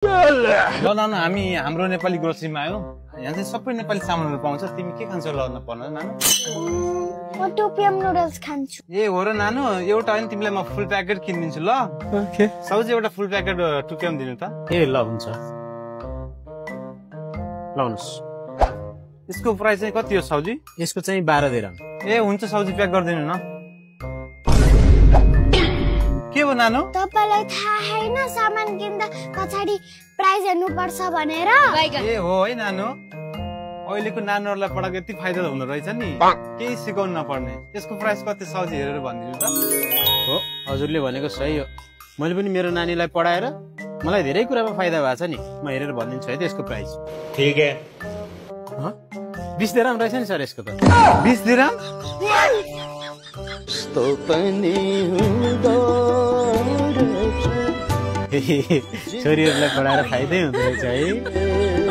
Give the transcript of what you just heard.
ल नानु हामी हाम्रो नेपाली ग्रोसरीमा आयो। यहाँ चाहिँ सबै नेपाली सामानहरू पाउँछ। तिमी के खान्छौ ल पर्न नानु? म टोपियम नुडल्स खान्छु। ए हो र नानु, एउटा हैन तिमीलाई म फुल प्याकेट किनिदिन्छु ल। ओके। सब्जी एउटा फुल प्याकेट टोपियम दिनु त। ए ल हुन्छ। लाउनुस्। यसको प्राइस चाहिँ कति हो सब्जी? यसको चाहिँ 12 दिरहम। ए हुन्छ, सब्जी प्याक गरिदिनु न। के हो नानु? तपाईलाई थाहा हैन सामान किन्दा पछाडी प्राइस हेर्नु पर्छ भनेर? ए हो है नानु, अहिलेको नानुहरुलाई पढाएको यति फाइदा हुँदो रहेछ नि, केही सिकाउनु नपर्ने। यसको प्राइस कति सब्जी हेरेर भनिदिनु त। हो, हजुरले भनेको सही हो। मैले पनि मेरो नानीलाई पढाएर मलाई धेरै कुरामा फाइदा भएको छ नि। म हेरेर भनिदिन्छु है त यसको प्राइस। ठीक है। 20 दिरहम रहेछ नि सर यसको त। 20 दिरहम? छोरीहरूलाई पढाएर फाइदै हुँदो रहेछ है।